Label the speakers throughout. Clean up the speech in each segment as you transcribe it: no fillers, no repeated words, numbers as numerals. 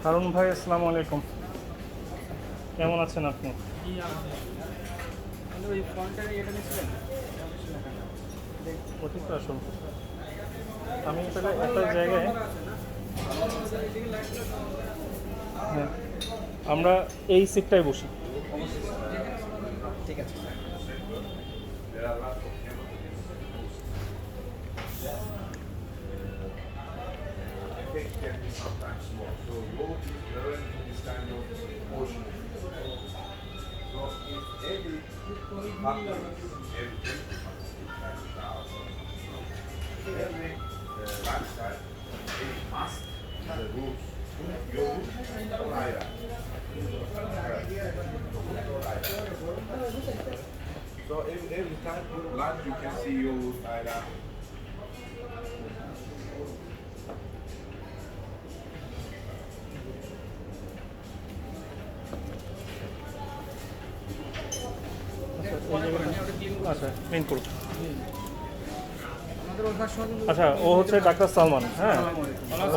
Speaker 1: হারুন ভাই, আসসালামু আলাইকুম। কেমন আছেন আপনি? অতীত আসুন। আমি তাহলে একটা জায়গায়, হ্যাঁ, আমরা এই সিটটায় বসি।
Speaker 2: ঠিক আছে।
Speaker 3: Cake can be sometimes small. So you learn this kind of motion. So if every button, everything, every backside, it must the roots. Your root or Ira. So every time you lunge, you can see your root Ira.
Speaker 1: আচ্ছা, main করুন। আচ্ছা, ও হচ্ছে doctor Salman. হ্যাঁ,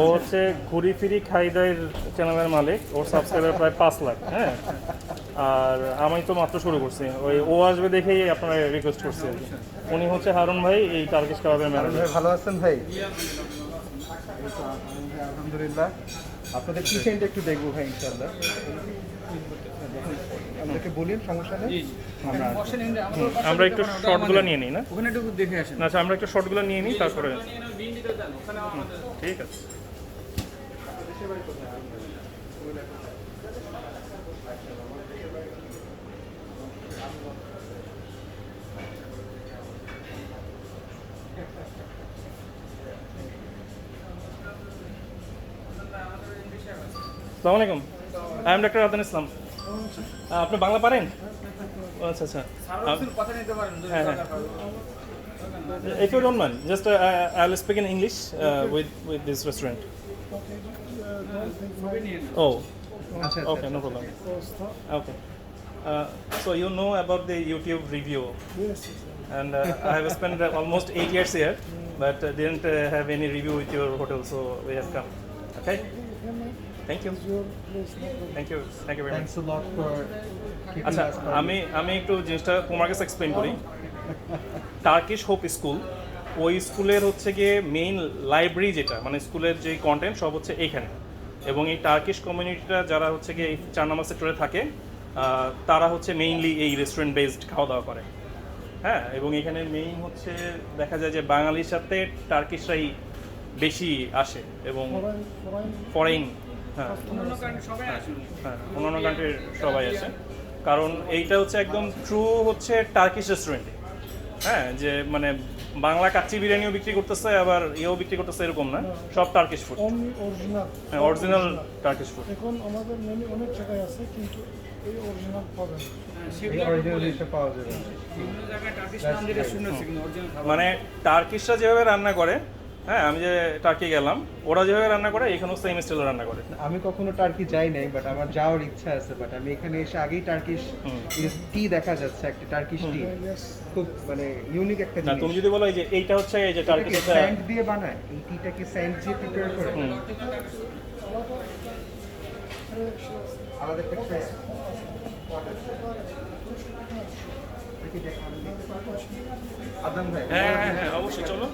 Speaker 1: ও হচ্ছে ঘুরি ফিরি খাইদাইয়ের চ্যানেলের মালিক। ওর subscriber প্রায় 5 লাখ। হ্যাঁ, আর আমি তো মাত্র শুরু করছি। ওই ও আসবে দেখেই আপনারা রিকোয়েস্ট করছি আর কি। উনি হচ্ছে হারুন ভাই, এই টার্কিশ কাবাবের ম্যানেজার।
Speaker 2: ভালো আছেন ভাই? আলহামদুলিল্লাহ। আপনাদের কিচেনটা একটু দেখবো ভাই ইনশাআল্লাহ। আমাদেরকে বলেন, সমস্যা নেই।
Speaker 1: আমরা একটু শর্টগুলো নিয়ে নিই না?
Speaker 4: ওখানে একটু দেখে আসেন।
Speaker 1: আচ্ছা, আমরা একটু শর্টগুলো নিয়ে নিই, তারপরে ঠিক আছে। আসসালামু আলাইকুম। আই এম ডক্টর আদান ইসলাম। আপনি বাংলা পারেন? আচ্ছা আচ্ছা,
Speaker 4: কথা নিতে পারেন।
Speaker 1: হ্যাঁ হ্যাঁ। If you don't mind, just I'll speak in English with this restaurant. Oh, okay, no problem. Okay. So you know about the YouTube review?
Speaker 5: Yes.
Speaker 1: And I have spent almost 8 years here, but didn't have any review with your hotel, so we have come. Okay. Thank you. Thank you. Thank you very much.
Speaker 2: Thanks a lot for keeping
Speaker 1: আচ্ছা,
Speaker 2: us
Speaker 1: আমি একটু জিনিসটা তোমার কাছে explain করি। Turkish hope school, ওই স্কুলের হচ্ছে গিয়ে মেইন লাইব্রেরি, যেটা মানে স্কুলের যে কন্টেন্ট সব হচ্ছে এইখানে। এবং এই টার্কিশ কমিউনিটিটা যারা হচ্ছে গিয়ে এই 4 নম্বর সেক্টরে থাকে, তারা হচ্ছে মেইনলি এই রেস্টুরেন্ট বেসড খাওয়া দাওয়া করে। হ্যাঁ, এবং এখানে মেইন হচ্ছে দেখা যায় যে বাঙালির সাথে টার্কিশরাই বেশি আসে এবং ফরেন, হ্যাঁ হ্যাঁ, অন্যান্য কান্ট্রির সবাই আসে। কারণ এইটা হচ্ছে একদম ট্রু হচ্ছে টার্কিশ রেস্টুরেন্টে। হ্যাঁ, যে মানে বাংলা কাচ্চি বিরিয়ানিও বিক্রি করতেছে, আবার ইয়েও বিক্রি করতেছে, এরকম না, সব টার্কিশ ফুড।
Speaker 5: অরিজিনাল,
Speaker 1: হ্যাঁ, অরিজিনাল টার্কিশ ফুড।
Speaker 5: এখন আমাদের মেনু অনেক জায়গায় আছে, কিন্তু এই অরিজিনাল পাবেন না।
Speaker 2: এই অরিজিনাল জিনিসটা পাওয়া যাবে না।
Speaker 4: বিভিন্ন জায়গায় টার্কিশ নাম যেটা শুনেছি, কিন্তু অরিজিনাল খাবার
Speaker 1: মানে টার্কিশরা যেভাবে রান্না করে, হ্যাঁ, আমি যে টার্কি গেলাম, ওরা যেভাবে রান্না করে এখানেও সেম স্টাইলে রান্না করে।
Speaker 2: আমি কখনো টার্কি যাই নাই, বাট আমার যাওয়ার ইচ্ছা আছে। বাট আমি এখানে এসে আগেই টার্কিশ টি দেখা যাচ্ছে, একটা টার্কিশ টি, খুব মানে ইউনিক একটা
Speaker 1: না, তুমি
Speaker 2: জিনিস।
Speaker 1: যদি বলো এই যে এইটা হচ্ছে এই যে টার্কিশ,
Speaker 2: স্যান্ড দিয়ে বানায়, এই টিটা কি স্যান্ড দিয়ে প্রিপেয়ার করে? আলাদা একটা ফ্রেশ আদম ভাই।
Speaker 1: হ্যাঁ হ্যাঁ হ্যাঁ, অবশ্যই, চলো।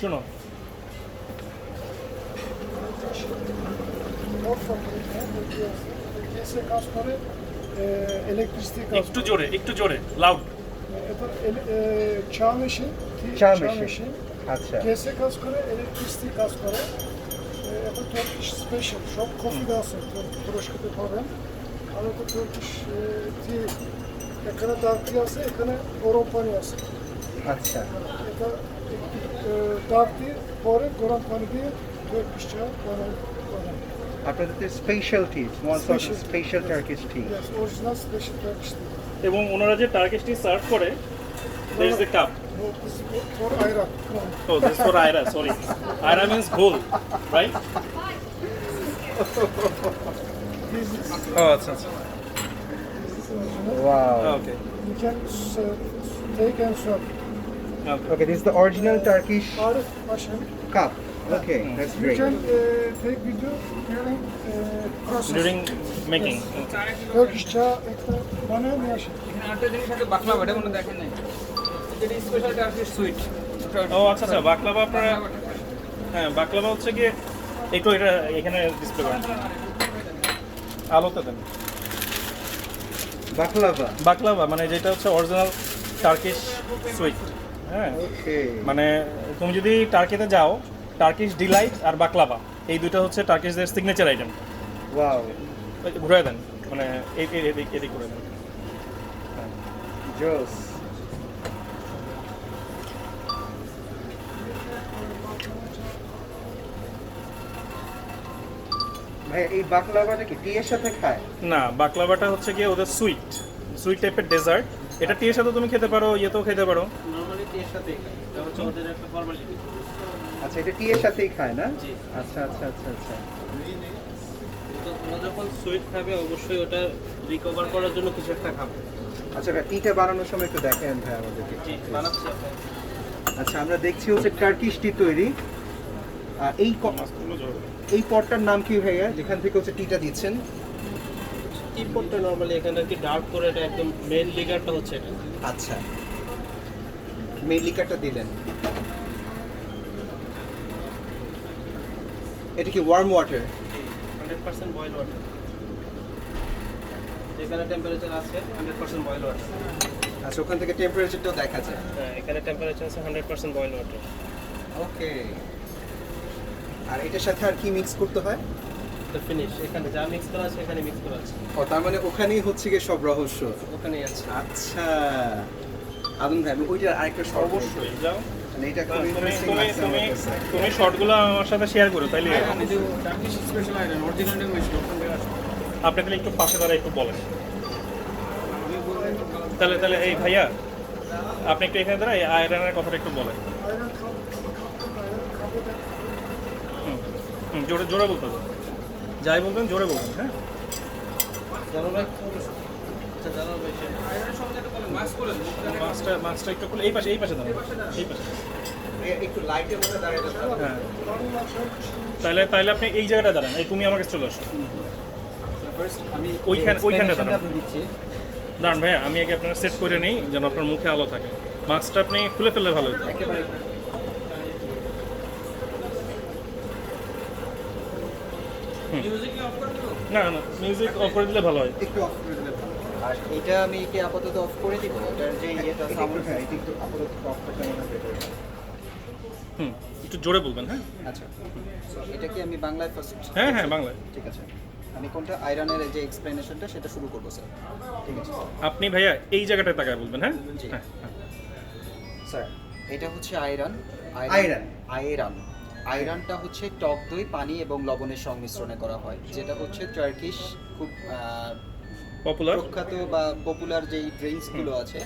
Speaker 1: শোনো,
Speaker 5: কেসে কাজ করে, ইলেকট্রিসিটি কাজ
Speaker 1: একটু জোরে, একটু জোরে, লাউড।
Speaker 5: এটা চা মেশিন,
Speaker 2: চা মেশিন। আচ্ছা,
Speaker 5: কেসে কাজ করে, ইলেকট্রিসিটি কাজ করে। এটা টার্কিশ স্পেশাল, সব কফিতে আছে, তুরস্কতে পাবেন। আর এটা টার্কিশ টি, এখানে ডার্ক আছে, এখানে গরম পানি আছে।
Speaker 2: আচ্ছা।
Speaker 5: এটা ডার্ক দিয়ে পরে গরম পানি দিয়ে টার্কিশ চা বানান।
Speaker 2: আপনাদের স্পেশাল টি, স্পেশাল টার্কিশ টি।
Speaker 5: Yes, original special Turkish tea.
Speaker 1: এবং ওনারা যে টার্কিশ টি সার্ভ করে, there is a cup.
Speaker 5: No, this is for ayran.
Speaker 1: Oh, this is for Aira, sorry. Aira means gold, right?
Speaker 5: This is
Speaker 1: Oh, আচ্ছা আচ্ছা।
Speaker 5: original.
Speaker 2: Wow.
Speaker 1: Okay
Speaker 5: You can take and serve.
Speaker 1: Okay
Speaker 2: Okay, this is the original Turkish
Speaker 5: Arif Pashan.
Speaker 2: cup. Okay, that's
Speaker 5: You
Speaker 2: great.
Speaker 5: can take video during process.
Speaker 1: During making
Speaker 5: Turkish চা একটা বানায় নিয়ে আসে।
Speaker 4: এখানে আরেকটা জিনিস আছে বাকলাভা, এটা মনে দেখেন নাই, যেটা স্পেশাল টার্কিশ সুইট।
Speaker 1: ও আচ্ছা আচ্ছা, বাকলাভা আপনারা, হ্যাঁ বাকলাভা হচ্ছে গিয়ে একটু এটা এখানে ডিসপ্লে করেন, আলোতে দেন।
Speaker 2: Baklava.
Speaker 1: বাকলাভা মানে যেটা হচ্ছে অরিজিনাল টার্কিশ সুইট, হ্যাঁ
Speaker 2: Okay.
Speaker 1: মানে তুমি যদি টার্কিতে যাও, টার্কিশ ডিলাইট আর বাকলাভা এই দুটো হচ্ছে টার্কিশদের সিগনেচার আইটেম।
Speaker 2: Wow.
Speaker 1: ঘুরে দেন, মানে এদিক করে দেন।
Speaker 2: Joss. ভাই এই বাকলাভাটা কি টি এর সাথে খায়?
Speaker 1: না, বাকলাভাটা হচ্ছে গিয়ে ওদের সুইট সুইট টাইপের ডেজার্ট। এটা টি এর সাথে তুমি খেতে পারো, ইয়েতেও খেতে পারো।
Speaker 2: আচ্ছা, এটা টি এর সাথেই খায় না? আচ্ছা আচ্ছা আচ্ছা আচ্ছা।
Speaker 6: তো ওরা যখন সুইট খাবে অবশ্যই ওটা রিকভার করার জন্য কিছু একটা খাবে।
Speaker 2: আচ্ছা ভাই, টিটা বানানোর সময় একটু দেখেন ভাই আমাদেরকে।
Speaker 6: জি, বানাচ্ছি আমরা।
Speaker 2: আচ্ছা, আমরা দেখছি হচ্ছে টার্কিশ টি তৈরি। এই এই পটটার নাম কি ভাইয়া, যেখান থেকে হচ্ছে টিটা দিচ্ছেন?
Speaker 6: টি পটটা নরমালি এখানে আর কি ডার্ক করে, এটা একদম মেইন লিগারটা হচ্ছে এটা।
Speaker 2: আচ্ছা, মেইন লিকারটা দিলেন। এটা কি ওয়ার্ম ওয়াটার?
Speaker 6: 100% boil water. এখানে টেম্পারেচার আছে 100% বয়েল ওয়াটার।
Speaker 2: আচ্ছা, ওখান থেকে টেম্পারেচারটাও দেখা যায়।
Speaker 6: হ্যাঁ, এখানে টেম্পারেচার আছে 100% বয়েল ওয়াটার।
Speaker 2: ওকে। আর এটার সাথে আর কি মিক্স করতে হয়?
Speaker 6: তো ফিনিশ, এখানে যা মিক্স করা আছে এখানে মিক্স করা আছে,
Speaker 2: ও, তার মানে ওখানেই হচ্ছে গিয়ে সব রহস্য।
Speaker 6: ওখানেই আছে।
Speaker 2: আচ্ছা আদম ভাই, আমি ওইটার আরেকটা
Speaker 1: অবশ্যই যাও।
Speaker 2: মানে এটা খুব
Speaker 1: তুমি
Speaker 2: ইন্টারেস্টিং
Speaker 1: তুমি
Speaker 2: লাগছে আমার
Speaker 1: তুমি
Speaker 2: কাছে।
Speaker 1: তুমি শর্টগুলো আমার সাথে শেয়ার করো, তাইলে
Speaker 4: আমি যে Turkish special item original machine ওখান থেকে আসে।
Speaker 1: আপনি তাহলে একটু পাশে দাঁড়ায় একটু বলেন।
Speaker 4: আমি বললাম
Speaker 1: তাহলে এই ভাইয়া আপনি একটু এখানে দাঁড়ায় এই আয়রনের কথাটা একটু বলেন।
Speaker 5: Ayran খাবো দেন।
Speaker 1: জোরে জোরে বলতে হবে, যাই বলবেন জোরে বলবেন। হ্যাঁ,
Speaker 6: জানো ভাই? আচ্ছা, জানো ভাই সে
Speaker 4: আইরনের সঙ্গে একটা বলে মাস্ক করে
Speaker 1: মাছটা একটু খুলে এই পাশে দাঁড়ান, এই পাশে।
Speaker 2: একটু লাইটের মধ্যে দাঁড়িয়ে যেতে হবে।
Speaker 1: হ্যাঁ, তাহলে আপনি এই জায়গাটা দাঁড়ান, এই তুমি আমার কাছে চলে আসো।
Speaker 4: ফার্স্ট আমি
Speaker 1: ওইখানটা দাঁড়ান।
Speaker 4: আপনি দিচ্ছি।
Speaker 1: দাঁড়ান ভাইয়া, আমি আগে আপনার সেট করে নিই যেন আপনার মুখে আলো থাকে। মাস্কটা আপনি খুলে ফেললে ভালো হতো।
Speaker 4: একেবারে মিউজিক অফ করে দেবো।
Speaker 1: না না, মিউজিক অফ করে দিলে ভালো হয়।
Speaker 2: একটু অফ করে দিলে ভালো।
Speaker 7: আর এটা আমি কি আপাতত অফ করে দিব, এটার যে ইয়েটা
Speaker 2: এটা একটু,
Speaker 7: সাউন্ড।
Speaker 2: হ্যাঁ, এটা একটু আপাতত অফ করতে হবে better হয়।
Speaker 1: একটু জোরে বলবেন। হ্যাঁ
Speaker 7: আচ্ছা, so এটা কি আমি বাংলায় ফার্স্ট?
Speaker 1: হ্যাঁ হ্যাঁ, বাংলায়।
Speaker 7: ঠিক আছে, আমি কোনটা আয়রনের যে এক্সপ্লেনেশনটা সেটা শুরু করবো স্যার। ঠিক আছে
Speaker 1: আপনি ভাইয়া এই জায়গাটায় তাকায় বলবেন। হ্যাঁ
Speaker 7: জি।
Speaker 1: হ্যাঁ হ্যাঁ।
Speaker 7: স্যার, এটা হচ্ছে আয়রন।
Speaker 2: আয়রন।
Speaker 7: আয়রন আয়রনটা হচ্ছে টক দই, পানি এবং লবণের সংমিশ্রণে করা হয়, যেটা হচ্ছে টার্কিশ খুব
Speaker 1: পপুলার।
Speaker 7: প্রখ্যাত বা পপুলার যেই ড্রিঙ্কসগুলো আছে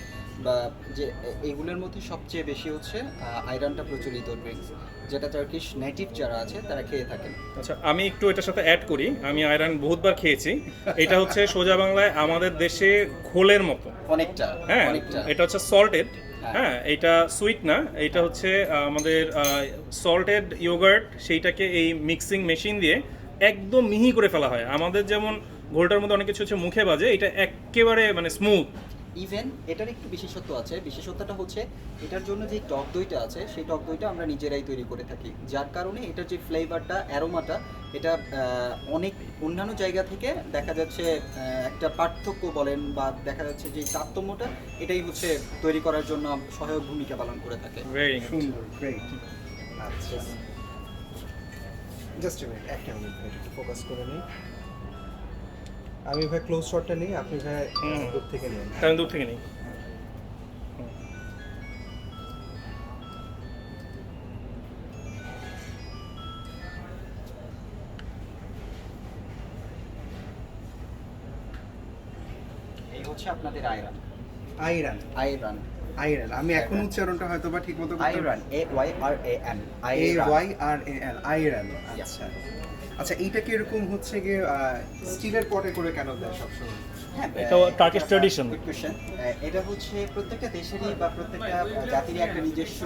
Speaker 7: বা যে এইগুলোর মধ্যে সবচেয়ে বেশি হচ্ছে আয়রনটা প্রচলিত ড্রিঙ্কস, যেটা টার্কিশ নেটিভ যারা আছে তারা খেয়ে থাকেন।
Speaker 1: আচ্ছা, আমি একটু এটার সাথে অ্যাড করি। আমি আয়রন বহুতবার খেয়েছি। এটা হচ্ছে সোজা বাংলায় আমাদের দেশে ঘোলের মতো।
Speaker 7: অনেকটা
Speaker 1: হ্যাঁ,
Speaker 7: অনেকটা
Speaker 1: এটা হচ্ছে সল্টেড।
Speaker 7: হ্যাঁ।
Speaker 1: হ্যাঁ, এটা সুইট না, এটা হচ্ছে আমাদের সল্টেড ইয়োগার্ট, সেইটাকে এই মিক্সিং মেশিন দিয়ে একদম মিহি করে ফেলা হয়। আমাদের যেমন ঘোলটার মধ্যে অনেক কিছু হচ্ছে মুখে বাজে, এটা একেবারে মানে স্মুথ।
Speaker 7: ইভেন এটার একটু বিশেষত্ব আছে, বিশেষত্বটা হচ্ছে এটার জন্য যে টক দইটা আছে সেই টক দইটা আমরা নিজেরাই তৈরি করে থাকি, যার কারণে এটার যে ফ্লেভারটা, অ্যারোমাটা, এটা অনেক অন্যান্য জায়গা থেকে দেখা যাচ্ছে একটা পার্থক্য বলেন বা দেখা যাচ্ছে যে তারতম্যটা, এটাই হচ্ছে তৈরি করার জন্য সহায়ক ভূমিকা পালন করে থাকে।
Speaker 1: ভেরি
Speaker 2: সুন্দর, গ্রেট। আচ্ছা, জাস্ট এ মিনিট, একটা মিনিট ভাই, একটু ফোকাস করে নিই। আমি ভাই ক্লোজ শটটা নিই, আপনি ভাই দূর থেকে নিন।
Speaker 1: আমি দূর থেকে নিই।
Speaker 7: এই হচ্ছে আপনাদের আয়রন।
Speaker 2: আয়রন।
Speaker 7: আয়রন
Speaker 2: আয়রন, আমি এখন উচ্চারণটা হয়তো বা ঠিক মতো
Speaker 7: আয়রন AYRAN
Speaker 2: AYRAN আয়রন। আচ্ছা আচ্ছা, এইটা কি এরকম হচ্ছে গিয়ে স্টিলের পটে করে কেন দেয় সবসময়?
Speaker 7: হ্যাঁ,
Speaker 1: এটা টার্কিশ ট্র্যাডিশন।
Speaker 7: Good question. এটা হচ্ছে প্রত্যেকটা দেশেরই বা প্রত্যেকটা জাতিরই একটা নিজস্ব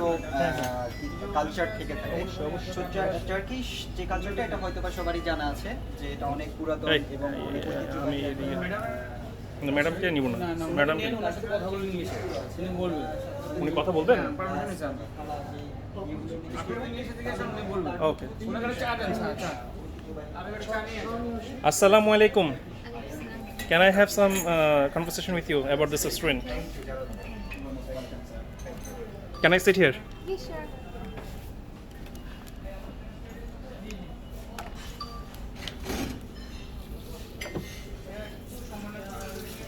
Speaker 7: কালচার থেকে থাকে। টার্কিশ যে কালচারটা এটা হয়তো বা সবারই জানা আছে যে এটা অনেক পুরাতন
Speaker 1: এই,
Speaker 7: এবং অনেক
Speaker 1: আমি
Speaker 7: ঐতিহ্যবাহী।
Speaker 1: ম্যাডামকে নিব না, ম্যাডাম
Speaker 4: ওনার সাথে কথা বলে ইংলিশে উনি বলবেন
Speaker 1: উনি কথা বলবেন?
Speaker 4: পারমিশন চান আপনি ইংলিশে থেকে আসেন উনি বলবেন
Speaker 1: ওকে।
Speaker 4: ওনার কাছে চা দেন চা চা আমি একটা চা নিয়ে আসি।
Speaker 1: Assalamu alaikum. Can I have some conversation with you about this restaurant? Can I sit here?
Speaker 8: Yeah, sure.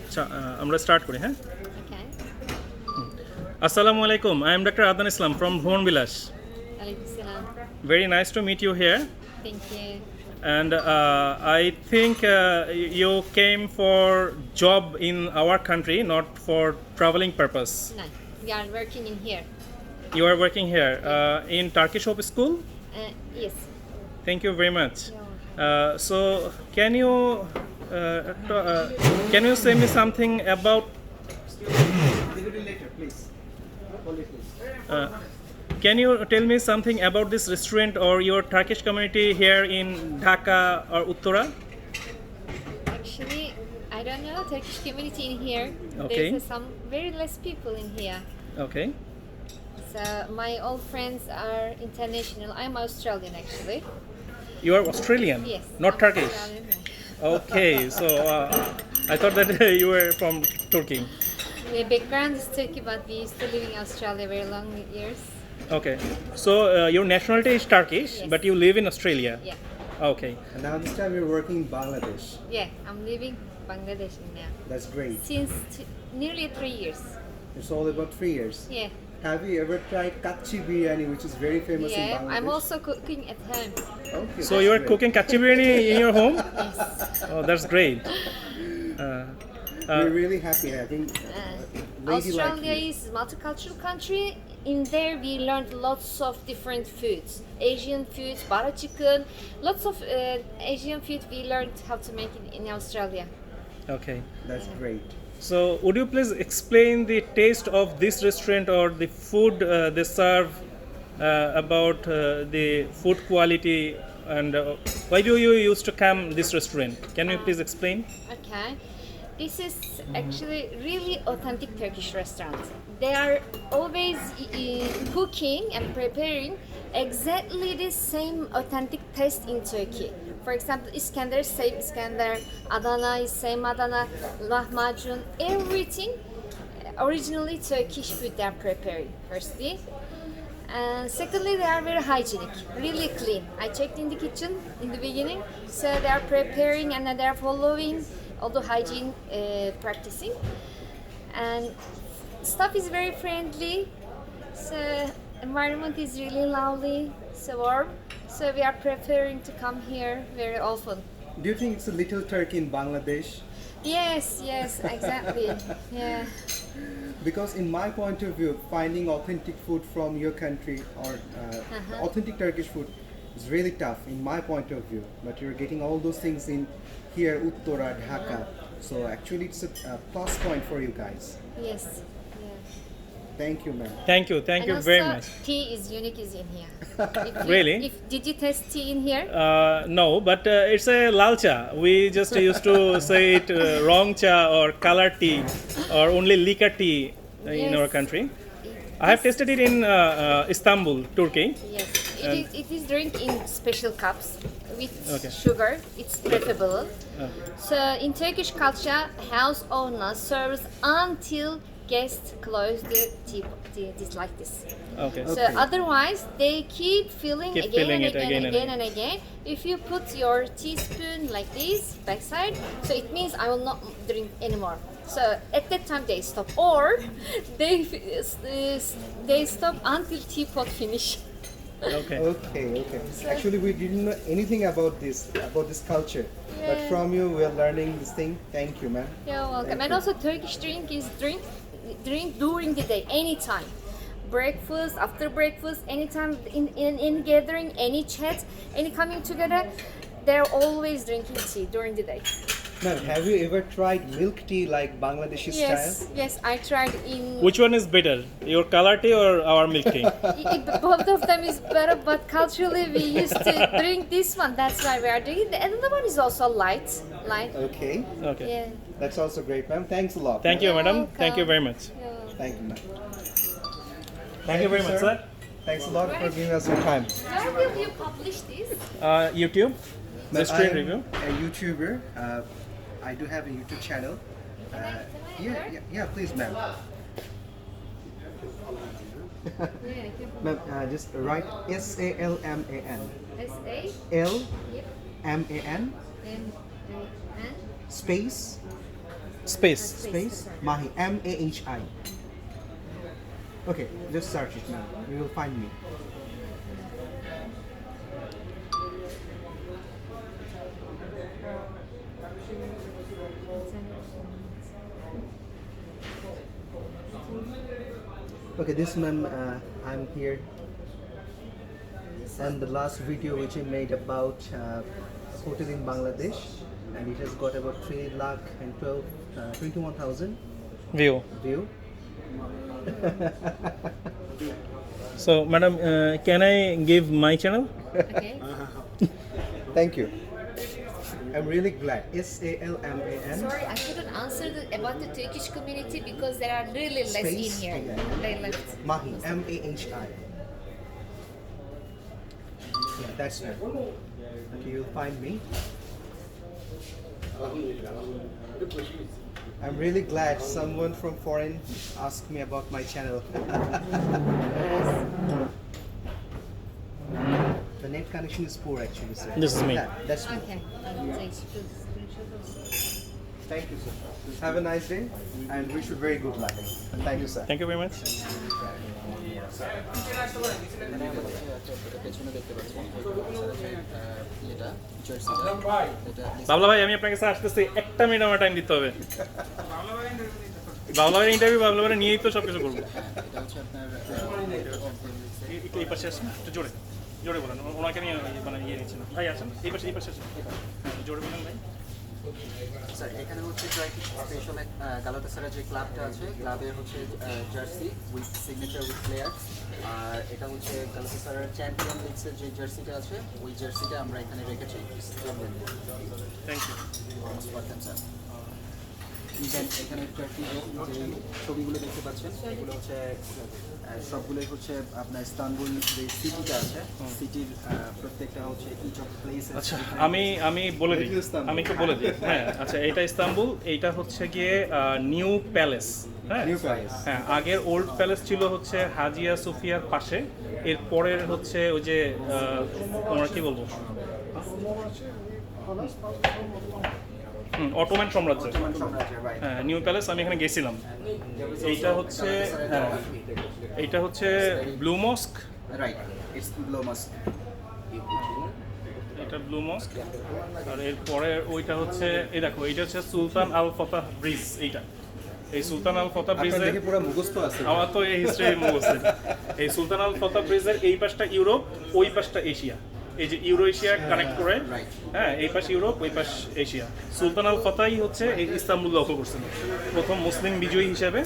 Speaker 1: আচ্ছা, আমরা স্টার্ট করি, হ্যাঁ?
Speaker 8: Okay.
Speaker 1: Assalamu alaikum. I am Dr. Adnan Islam from Bhuvan Bilash.
Speaker 8: Alaikum salam.
Speaker 1: Very nice to meet you here.
Speaker 8: Thank you.
Speaker 1: And I think you came for job in our country, not for traveling purpose.
Speaker 8: No, we are working in here.
Speaker 1: You are working here in Turkish Hope School.
Speaker 8: Yes.
Speaker 1: Thank you very much.
Speaker 8: You're welcome.
Speaker 1: So can you say me something about
Speaker 7: Later, please.
Speaker 1: can you tell me something about this restaurant or your Turkish community here in Dhaka or Uttara?
Speaker 8: Actually, I don't know Turkish community in here.
Speaker 1: Okay.
Speaker 8: There's some very less people in here.
Speaker 1: Okay.
Speaker 8: So my old friends are international. I'm Australian actually.
Speaker 1: You are Australian,
Speaker 8: Yes.
Speaker 1: not
Speaker 8: I'm
Speaker 1: Turkish.
Speaker 8: Australian.
Speaker 1: Okay, so I thought that you were from Turkey.
Speaker 8: My background is Turkey, but we used to live in Australia very long years.
Speaker 1: Okay, so your nationality is Turkish,
Speaker 8: Yes.
Speaker 1: but you live in Australia.
Speaker 8: Yeah.
Speaker 1: Okay,
Speaker 2: And now this time you're working in Bangladesh.
Speaker 8: Yeah, I'm living Bangladesh now.
Speaker 2: That's great.
Speaker 8: Since nearly 3 years.
Speaker 2: It's all about 3 years.
Speaker 8: Yeah.
Speaker 2: Have you ever tried kachi biryani, which is very famous in
Speaker 8: Yeah,
Speaker 2: Bangladesh?
Speaker 8: I'm also cooking at home.
Speaker 2: Okay,
Speaker 1: so
Speaker 2: that's
Speaker 1: you are
Speaker 2: great.
Speaker 1: cooking kachi biryani in your home?
Speaker 8: Yes.
Speaker 1: Oh, that's great.
Speaker 2: We're really happy having lady
Speaker 8: Australia
Speaker 2: like you.
Speaker 8: is multicultural country. In there we learned lots of different foods. Asian foods, butter chicken, lots of Asian food we learned how to make it in Australia.
Speaker 1: Okay.
Speaker 2: That's great.
Speaker 1: So, would you please explain the taste of this restaurant or the food they serve, about the food quality, and why do you used to come this restaurant? Can you please explain?
Speaker 8: Okay. This is actually really authentic Turkish restaurant. They are always cooking and preparing exactly the same authentic taste in Turkey. For example, Iskender, same Iskender, Adana is same Adana, lahmacun, everything originally Turkish food they are preparing, firstly. And secondly, they are very hygienic, really clean. I checked in the kitchen in the beginning, so they are preparing and they are following all the hygiene practicing. And staff is very friendly, so environment is really lovely, so warm. So we are preparing to come here very often.
Speaker 2: Do you think it's a little Turkey in Bangladesh?
Speaker 8: Yes, yes, exactly. Yeah.
Speaker 2: Because in my point of view, finding authentic food from your country or authentic Turkish food is really tough in my point of view. But you're getting all those things in here, Uttara, Dhaka. So actually it's a plus point for you guys.
Speaker 8: Yes. Yeah.
Speaker 2: Thank you, ma'am.
Speaker 1: Thank you
Speaker 8: And
Speaker 1: very
Speaker 8: also,
Speaker 1: much.
Speaker 8: tea is unique is in here.
Speaker 1: Really?
Speaker 8: Did you taste tea in here?
Speaker 1: No, but it's a lal cha. We just used to say it wrong cha or color tea or only liquor tea in our
Speaker 8: Yes.
Speaker 1: country. I have tasted it in Istanbul, Turkey.
Speaker 8: Yes. It is drink in special cups with
Speaker 1: Okay.
Speaker 8: sugar. It's preferable.
Speaker 1: Oh.
Speaker 8: So in Turkish culture, house owner serves until guests close the tea this like this.
Speaker 1: Okay.
Speaker 8: So otherwise, they keep filling
Speaker 1: Keep
Speaker 8: again
Speaker 1: filling
Speaker 8: and
Speaker 1: it
Speaker 8: again,
Speaker 1: again
Speaker 8: and
Speaker 1: and
Speaker 8: again and again. If you put your teaspoon like this backside, so it means I will not drink anymore. So at that time they stop, or they stop until teapot finish.
Speaker 1: Okay.
Speaker 2: Okay. Actually, we didn't know anything about this culture. But
Speaker 8: Yeah.
Speaker 2: from you, we are learning this thing. Thank you, ma'am.
Speaker 8: You're welcome. And also Turkish drink is drink during the day, anytime. Breakfast, after breakfast, anytime in gathering, any chat, any coming together, they're always drinking tea during the day.
Speaker 2: Ma'am, have you ever tried milk tea like Bangladeshi
Speaker 8: Yes,
Speaker 2: style?
Speaker 8: yes, I tried in.
Speaker 1: Which one is better, your color tea or our milk tea?
Speaker 8: Both of them is better, but culturally we used to drink this one. That's why we are doing. The another one is also light.
Speaker 2: Okay,
Speaker 1: Okay.
Speaker 8: Yeah.
Speaker 2: that's also great, ma'am. Thanks a lot.
Speaker 1: Thank you,
Speaker 8: You're
Speaker 1: madam. Thank you
Speaker 8: welcome.
Speaker 1: very much.
Speaker 8: Yeah.
Speaker 2: Thank you, ma'am.
Speaker 1: Thank you very much, sir.
Speaker 2: Thanks a lot for giving us your time.
Speaker 8: Where will you publish this?
Speaker 1: YouTube, the
Speaker 2: Ma'am,
Speaker 1: screen
Speaker 2: I'm
Speaker 1: review.
Speaker 2: a YouTuber. I do have a YouTube channel. Yeah, please, ma'am. Ma'am, just write SALMAN.
Speaker 8: S-A? Yep.
Speaker 2: LMAN
Speaker 8: M-A-N?
Speaker 2: space
Speaker 1: Space.
Speaker 2: Mahi MAHI. Okay, just search it, ma'am. You will find me. Okay, this ma'am, I'm here. And the last video which I made about hotel in Bangladesh, and it has got about 21,000
Speaker 1: View.
Speaker 2: view.
Speaker 1: So, madam, can I give my channel?
Speaker 8: Okay.
Speaker 2: Thank you. I'm really glad. SALMAN.
Speaker 8: Sorry, I couldn't answer about the Turkish community because there are really less
Speaker 2: Space,
Speaker 8: in here.
Speaker 2: okay.
Speaker 8: They left.
Speaker 2: Mahi, MAHI. Yeah, that's me. Okay, you'll find me. I'm really glad someone from foreign asked me about my channel. The net connection is poor actually, sir.
Speaker 1: This is me.
Speaker 2: Yeah, that's me.
Speaker 8: Okay.
Speaker 2: Thank you, sir. Have a nice day and wish you very good luck. Thank you, sir.
Speaker 1: Thank you very much.
Speaker 7: এখানে আমাদের পেছনে দেখতে পাচ্ছেন এটা জার্সিটা এটা
Speaker 1: বাবলা ভাই, আমি আপনার কাছে আসতেছি, একটা মিনিট আমার টাইম দিতে হবে। বাবলা ভাইয়ের ইন্টারভিউ, বাবলা ভাই নিয়েই তো সবকিছু করবো।
Speaker 7: এটা হচ্ছে আপনার
Speaker 1: একটু এই পাশে আসেন, একটু জোরে জোরে বলেন, ওনাকে আমি মানে ইয়ে নিচ্ছি না। ভাই আসেন, এই পাশে আসেন, জোরে বলেন ভাই।
Speaker 7: স্যার এখানে হচ্ছে স্পেশাল গালাতাসারাই যে ক্লাবটা আছে, ক্লাবের হচ্ছে jersey with signature with players, আর এটা হচ্ছে গালাতাসারাই চ্যাম্পিয়ন লিগসের যে জার্সিটা আছে, ওই জার্সিটা আমরা এখানে রেখেছি।
Speaker 1: Thank you.
Speaker 7: স্যার ইভেন এখানে টার্কির যে ছবিগুলো দেখতে পাচ্ছেন, এগুলো হচ্ছে সবগুলোই হচ্ছে আপনার ইস্তানবুল যে সিটিটা আছে, সিটির প্রত্যেকটা হচ্ছে ইচ অফ প্লেস।
Speaker 1: আচ্ছা, আমি বলে দিই, আমি একটু বলে দিই। হ্যাঁ, আচ্ছা, এটা ইস্তাম্বুল, এইটা হচ্ছে গিয়ে নিউ প্যালেস। হ্যাঁ,
Speaker 2: New Palace.
Speaker 1: হ্যাঁ, আগের ওল্ড প্যালেস ছিল হচ্ছে হাজিয়া সোফিয়ার পাশে, এর পরের হচ্ছে ওই যে তোমরা কি বলবো, অটোম্যান সাম্রাজ্য। হ্যাঁ, নিউ প্যালেস, আমি এখানে গেছিলাম। এইটা হচ্ছে, হ্যাঁ, এইটা হচ্ছে Blue Mosque.
Speaker 7: Right, it's Blue Mosque.
Speaker 1: এটা ব্লু মস্ক, আর এরপরে ওইটা হচ্ছে, এই দেখো, এইটা হচ্ছে সুলতান আল ফতাহ ব্রিজ। এইটা, এই সুলতান আল ফতাহ ব্রিজের,
Speaker 2: পুরো মুখস্থ আছে।
Speaker 1: আমার তো এই হিস্ট্রি মুখস্থ। এই সুলতান আল ফতাহ ব্রিজের এই পাশটা ইউরোপ, ওই পাশটা এশিয়া। এই যে ইউরো এশিয়া কানেক্ট করে, হ্যাঁ, এই পাশ ইউরোপ, ওই পাশ এশিয়া। সুলতান আল ফতাহই হচ্ছে এই ইস্তাম্বুল দখল করছেন, প্রথম মুসলিম বিজয়ী হিসাবে,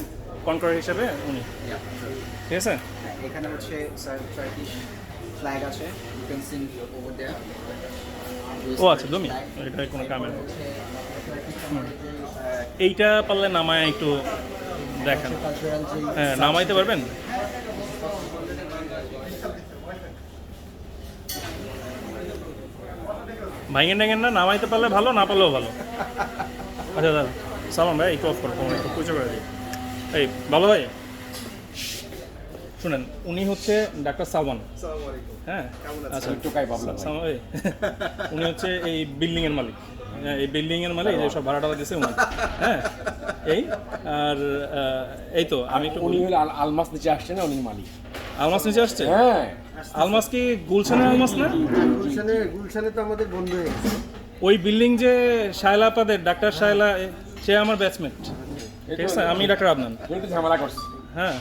Speaker 1: কনকরার হিসাবে উনি। ঠিক আছে।
Speaker 7: এখানে হচ্ছে টার্কিশ ফ্ল্যাগ আছে, you can see over there.
Speaker 1: ও আচ্ছা, তুমি এটা কোনো কামের, এইটা পারলে নামায় একটু দেখেন।
Speaker 7: কালচারাল যে
Speaker 1: হ্যাঁ, নামাইতে পারবেন? ভাঙেন টাঙেন না, নামাইতে পারলে ভালো, না পারলেও ভালো। আচ্ছা দাদা, সালাম ভাই, একটু অফ করো, একটু পুজো করে দিই। এই ভালো ভাই, শুনেন, উনি হচ্ছে ডাক্তার সালমান। হ্যাঁ, আচ্ছা, সালমান ভাই, উনি হচ্ছে এই বিল্ডিংয়ের মালিক। হ্যাঁ, এই বিল্ডিংয়ের মালিক, এই সব ভাড়া টাড়া দিয়েছে উনি। হ্যাঁ, এই আর এই তো আমি একটু
Speaker 9: উনি হলো আলমাস নিচে আসছে না, উনি মালিক।
Speaker 1: আলমাস নিচে আসছে?
Speaker 9: হ্যাঁ,
Speaker 1: আলমাস কি গুলশানের আলমাস না?
Speaker 2: গুলশানে তো আমাদের বন্ধ হয়ে গেছে।
Speaker 1: ওই বিল্ডিং যে শায়লা আপাদের, ডাক্তার শায়লা, সে আমার ব্যাচমেট। ঠিক আছে, আমি ডাক্তার আদনান।
Speaker 9: একটু ঝামেলা করছে।
Speaker 1: হ্ঁ,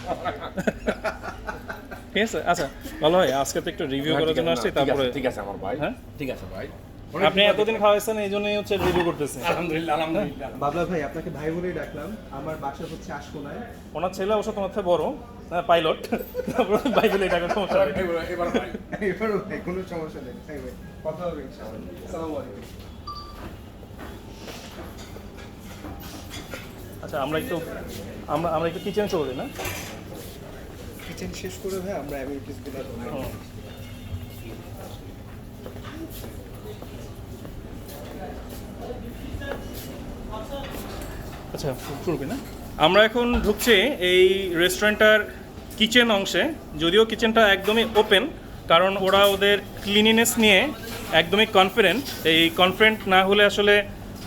Speaker 1: ঠিক আছে। আচ্ছা ভালো হয়, আজকে তো একটু রিভিউ করার জন্য আসছি, তারপরে
Speaker 9: ঠিক আছে আমার ভাই।
Speaker 1: হ্যাঁ,
Speaker 9: ঠিক আছে ভাই।
Speaker 1: আপনি এতদিন খাওয়াইছেন এই জন্যই হচ্ছে রিভিউ করতেছেন।
Speaker 9: আলহামদুলিল্লাহ আলহামদুলিল্লাহ।
Speaker 2: বাবলা ভাই আপনাকে ভাই বলেই ডাকলাম। আমার বাসা হচ্ছে আশকোনায়।
Speaker 1: ওনার ছেলে অবশ্য তোমার থেকে বড়, হ্যাঁ পাইলট, তারপর বাইবেলে টাকা সমস্যা নেই।
Speaker 9: এবার ভাই
Speaker 2: এবারও ভাই কোনো সমস্যা নেই, তাই ভাই কথা হবে ইনশাআল্লাহ। আসসালামু আলাইকুম।
Speaker 1: আচ্ছা আমরা একটু কিচেন চলে যাই না?
Speaker 2: কিচেন শেষ করে ভাই আমরা অ্যামিনিটিসগুলো
Speaker 1: হুম। আচ্ছা শুরু করি না? আমরা এখন ঢুকছি এই রেস্টুরেন্টটার কিচেন অংশে। যদিও কিচেনটা একদমই ওপেন, কারণ ওরা ওদের ক্লিনিনেস নিয়ে একদমই কনফিডেন্ট। এই কনফিডেন্ট না হলে আসলে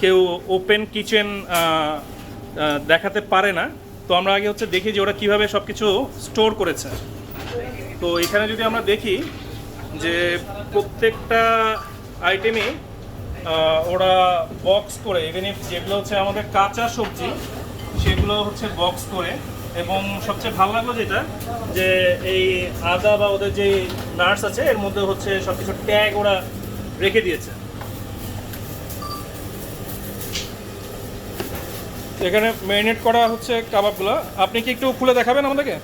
Speaker 1: কেউ ওপেন কিচেন দেখাতে পারে না। তো আমরা আগে হচ্ছে দেখি যে ওরা কীভাবে সব কিছু স্টোর করেছে। তো এখানে যদি আমরা দেখি যে প্রত্যেকটা আইটেমই ওরা বক্স করে, ইভেন ইফ যেগুলো হচ্ছে আমাদের কাঁচা সবজি সেগুলো হচ্ছে বক্স করে। এবং সবচেয়ে ভালো লাগলো যেটা, যে এই আদা বা ওদের যে নাটস আছে এর মধ্যে হচ্ছে সব কিছু ট্যাগ ওরা রেখে দিয়েছে। এখানে ম্যারিনেট করা হচ্ছে কাবাবগুলো। আপনি কি একটু খুলে দেখাবেন আমাদেরকে?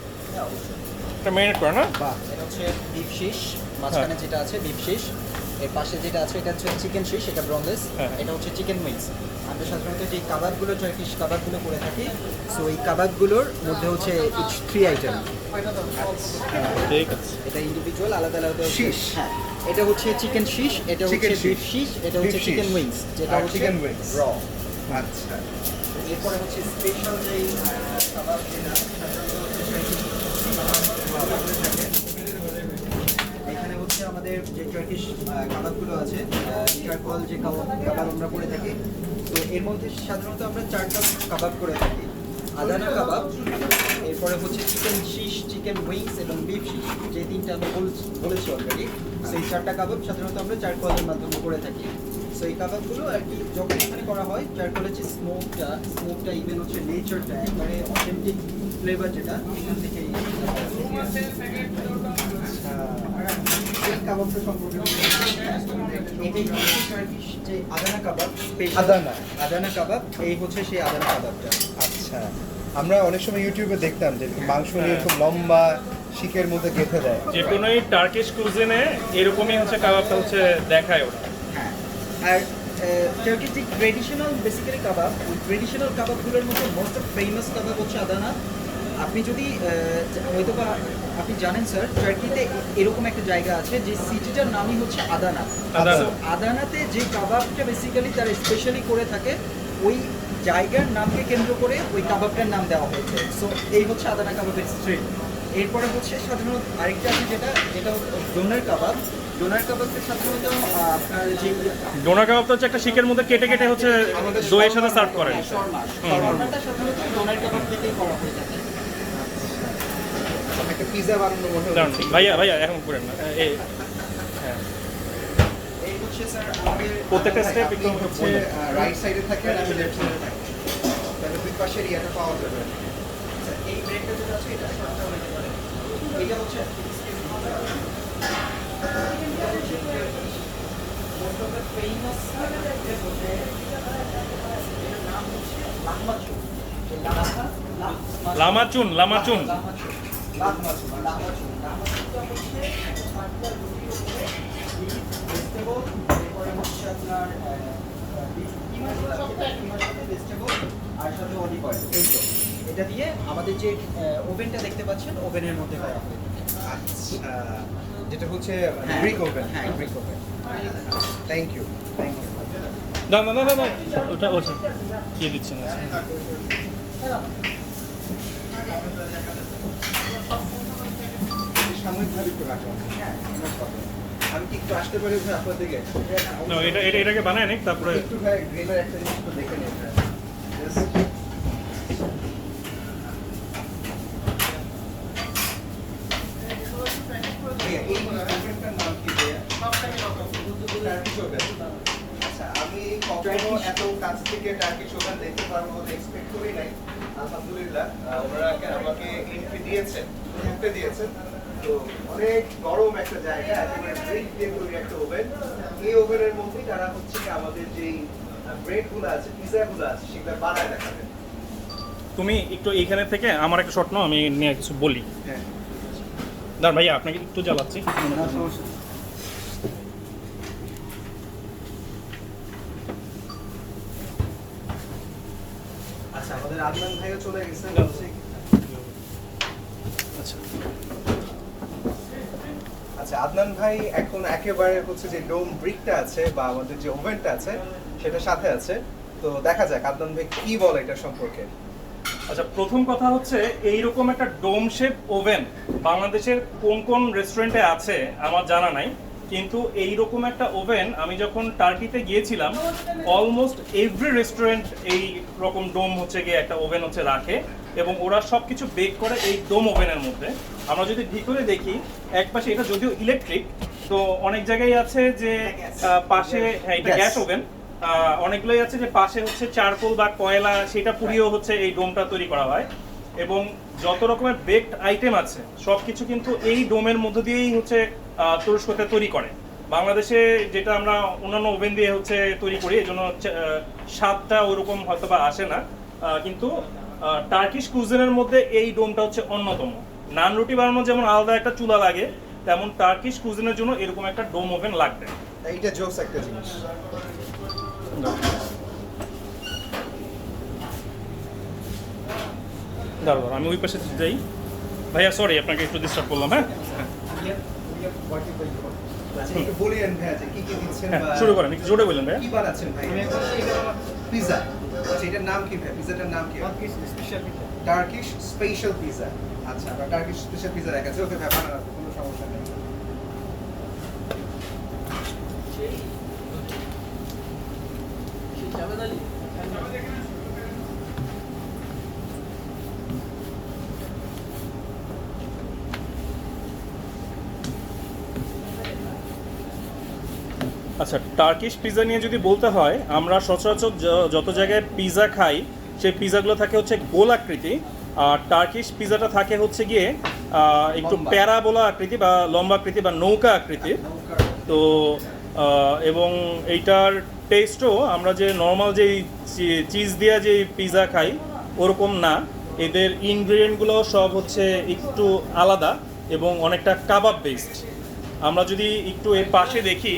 Speaker 1: এটা ম্যারিনেট করা না?
Speaker 7: এটা হচ্ছে বিফ শিশ, মাঝখানে যেটা আছে বিফ শিশ, এর পাশে যেটা আছে এটা হচ্ছে চিকেন শিশ, এটা ব্রনলেস,
Speaker 1: হ্যাঁ।
Speaker 7: এটা হচ্ছে চিকেন উইংস। আমরা সাধারণত যে কাবাবগুলো টার্কিশ কাবাবগুলো করে থাকি, সো এই কাবাবগুলোর মধ্যে হচ্ছে ইচ 3 আইটেম।
Speaker 1: ঠিক আছে।
Speaker 7: এটা ইন্ডিভিজুয়াল আলাদা আলাদা
Speaker 2: শিশ।
Speaker 7: হ্যাঁ, এটা হচ্ছে চিকেন শিশ, এটা হচ্ছে
Speaker 2: Chicken
Speaker 7: বিফ
Speaker 2: shish,
Speaker 7: শিশ, এটা হচ্ছে
Speaker 2: beef
Speaker 7: চিকেন
Speaker 2: shish,
Speaker 7: উইংস, যেটা
Speaker 2: আর
Speaker 7: হচ্ছে
Speaker 2: chicken wings।
Speaker 7: র।
Speaker 2: আচ্ছা
Speaker 7: এরপরে হচ্ছে স্পেশাল যেই কাবাব, যেটা সাধারণত হচ্ছে এখানে হচ্ছে আমাদের যে টার্কিশ কাবাবগুলো আছে, চারকোল যে কাবাব আমরা করে থাকি, তো এর মধ্যে সাধারণত আমরা 4টা কাবাব করে থাকি। আদানা কাবাব, এরপরে হচ্ছে চিকেন শিশ, চিকেন উইংস এবং বিফ শিশ, যে 3টা আমি বলেছি অলরেডি। সেই 4টা কাবাব সাধারণত আমরা চারকোলের মাধ্যমে করে থাকি। সো এই কাবাবগুলো আর কি যখন এখানে করা হয়, চারকোলের যে স্মোকটা ইভেন হচ্ছে নেচারটা একবারে অথেন্টিক ফ্লেভার যেটা এখান থেকেই কাবাবটা সম্পর্কে এটাই হচ্ছে টার্কিশ যে আদানা কাবাব, আদানা কাবাব, এই হচ্ছে সেই আদানা কাবাবটা।
Speaker 2: আচ্ছা, আমরা অনেক সময় ইউটিউবে দেখতাম যে মাংস নিয়ে খুব লম্বা শিকের মধ্যে গেঁথে দেয়।
Speaker 1: যে কোনোই টার্কিশ কুজিনে এরকমই হচ্ছে কাবাবটা হচ্ছে দেখায় ওরা।
Speaker 7: হ্যাঁ, আর টার্কিশ যে ট্রেডিশনাল বেসিক্যালি কাবাব, ওই ট্রেডিশনাল কাবাবগুলোর মধ্যে মোস্ট অফ ফেমাস কাবাব হচ্ছে আদানা। আপনি যদি হয়তো বা আপনি জানেন স্যার, টার্কিতে এরকম একটা জায়গা আছে যে সিটিটার নামই হচ্ছে আদানা।
Speaker 1: আদানা।
Speaker 7: So, আদানাতে যে কাবাবটা বেসিক্যালি তারা স্পেশালি করে থাকে, ওই জায়গার নামকে কেন্দ্র করে ওই কাবাবটার নাম দেওয়া হয়েছে। সো এই হচ্ছে আদানা কাবাবের স্ট্রিট। এরপরে হচ্ছে সাধারণত আরেকটা আছে যেটা ডোনার কাবাব। ডোনার কাবাবটা সাধারণত আপনার যে
Speaker 1: ডোনা কাবাবটা হচ্ছে একটা শিকের মধ্যে কেটে কেটে হচ্ছে দইয়ের সাথে সার্ভ করেন।
Speaker 7: শর্মাটা সাধারণত ডোনার কাবাব থেকেই করা হয়ে থাকে।
Speaker 2: একটা পিজা বানানোর মতো
Speaker 1: দাঁড়ান, ভাইয়া এখন করেন না। এই হ্যাঁ,
Speaker 7: এই হচ্ছে স্যার আমাদের
Speaker 1: প্রত্যেকটা স্টেপ
Speaker 2: আপনি
Speaker 1: একদম
Speaker 2: হচ্ছে রাইট সাইডে থাকে আর আমি লেফট সাইডে থাকি, তাহলে দুই পাশের ইয়াটা পাওয়া যাবে।
Speaker 7: এই ব্রেডটা যেটা আছে এটা শর্টটা হতে পারে। এটা হচ্ছে মোস্ট অফ দ্য ফেমাস নাম হচ্ছে লাহমাচুন।
Speaker 1: লামাচুন।
Speaker 7: লাহমাচুনটা হচ্ছে ভেজিটেবল, এরপরে হচ্ছে আপনার ভেজিটেবল আর সাথে অলিভ অয়েল, এই তো এটা দিয়ে আমাদের যে ওভেনটা দেখতে পাচ্ছেন ওভেনের মধ্যে করা হয়।
Speaker 2: আচ্ছা, যেটা হচ্ছে গ্রিক ওভেন।
Speaker 7: হ্যাঁ, গ্রিক ওভেন।
Speaker 2: Thank you.
Speaker 1: না, ওটা দিয়ে দিচ্ছেন।
Speaker 2: সাময়িকভাবে একটু রাখলাম। আমি কি একটু আসতে পারি ভাই আপনার দিকে?
Speaker 1: না, এটাকে বানায় নিক, তারপরে
Speaker 2: একটু ভাই গ্রিলের একটা জিনিস একটু দেখে নিন। Just ভাইয়া, এই ওভেনটার নাম কি ভাইয়া? Turkish oven. আচ্ছা, আমি কখনো এত কাছ থেকে টার্কিশ ওভেন দেখতে পারবো বলে এক্সপেক্ট করি নাই। আলহামদুলিল্লাহ, ওনারা আমাকে এন্ট্রি দিয়েছেন, ঢুকতে দিয়েছেন। তো তো অনেক গরম একটা জায়গা, একেবারে ব্রেড দিয়ে তৈরি একটা ওভেন। এই ওভেনের মধ্যেই তারা হচ্ছে কি আমাদের যেই ব্রেডগুলো আছে, পিৎজাগুলো আছে, সেগুলো বানায় দেখাবে।
Speaker 1: তুমি একটু এইখানে থেকে আমার একটা শর্ট নাও, আমি নিয়ে কিছু বলি।
Speaker 2: হ্যাঁ,
Speaker 1: দাঁড়ান ভাইয়া, আপনাকে একটু জ্বালাচ্ছি।
Speaker 2: আচ্ছা, আমাদের আদনান ভাইও চলে গেছেন।
Speaker 1: আচ্ছা,
Speaker 2: আচ্ছা, আদনান ভাই এখন একেবারে হচ্ছে যে ডোম ব্রিকটা আছে বা আমাদের যে ওভেনটা আছে সেটা সাথে আছে। তো দেখা যাক আদনান ভাই কি বলে এটা সম্পর্কে।
Speaker 1: আচ্ছা, প্রথম কথা হচ্ছে এইরকম একটা ডোম শেপ ওভেন বাংলাদেশের কোন কোন রেস্টুরেন্টে আছে আমার জানা নাই, কিন্তু এইরকম একটা ওভেন আমি যখন টার্কিতে গিয়েছিলাম অলমোস্ট এভরি রেস্টুরেন্ট এই রকম ডোম হচ্ছে গিয়ে একটা ওভেন হচ্ছে রাখে, এবং ওরা সব কিছু বেক করে এই ডোম ওভেনের মধ্যে। আমরা যদি ভিতরে দেখি, একপাশে এটা যদিও ইলেকট্রিক, তো অনেক জায়গায় আছে যে পাশে, হ্যাঁ এটা গ্যাস ওভেন, অনেকগুলোই আছে যে পাশে হচ্ছে চারকোল বা কয়লা, সেটা পুড়িয়েও হচ্ছে এই ডোমটা তৈরি করা হয়। এবং যত রকমের বেকড আইটেম আছে সব কিছু কিন্তু এই ডোমের মধ্য দিয়েই হচ্ছে তুরস্কতে তৈরি করে। বাংলাদেশে যেটা আমরা অন্যান্য ওভেন দিয়ে হচ্ছে তৈরি করি, এই জন্য স্বাদটা ওরকম হয়তো বা আসে না, কিন্তু টার্কিশ কুজিনের মধ্যে এই ডোমটা হচ্ছে অন্যতম। নান রুটি বানানোর যেমন আলাদা একটা চুলা লাগে, তেমন টার্কিশ কুজিনের জন্য এরকম একটা ডোম ওভেন লাগবে।
Speaker 2: এইটা জোস একটা জিনিস।
Speaker 1: দাঁড়ান, আমি ওই পাশে যাই। ভাইয়া সরি, আপনাকে একটু ডিস্টার্ব করলাম। হ্যাঁ
Speaker 2: আচ্ছা, একটু বলিয়েন ভাইয়া যে কি কি দিচ্ছেন
Speaker 1: হ্যাঁ,
Speaker 2: বা
Speaker 1: শুরু করেন, একটু জোরে বললেন ভাইয়া।
Speaker 2: কি বানাচ্ছেন ভাই? পিৎজা। আচ্ছা, এটার নাম কি ভাই? পিৎজাটার নাম কি? Turkish special pizza. আচ্ছা, আমরা টার্কিশ স্পেশাল পিৎজা দেখাচ্ছি। ওকে ভাই, বানানো কোনো সমস্যা নেই।
Speaker 1: আচ্ছা, টার্কিশ পিৎজা নিয়ে যদি বলতে হয়, আমরা সচরাচর যত জায়গায় পিৎজা খাই সেই পিৎজাগুলো থাকে হচ্ছে গোলাকৃতি, আর টার্কিশ পিৎজাটা থাকে হচ্ছে গিয়ে একটু প্যারাবোলা আকৃতি বা লম্বা আকৃতি বা নৌকা আকৃতি। তো এবং এইটার টেস্টও আমরা যে নর্মাল যেই চিজ দিয়ে যে পিৎজা খাই ওরকম না, এদের ইনগ্রিডিয়েন্টগুলো সব হচ্ছে একটু আলাদা এবং অনেকটা কাবাব বেসড। আমরা যদি একটু এর পাশে দেখি,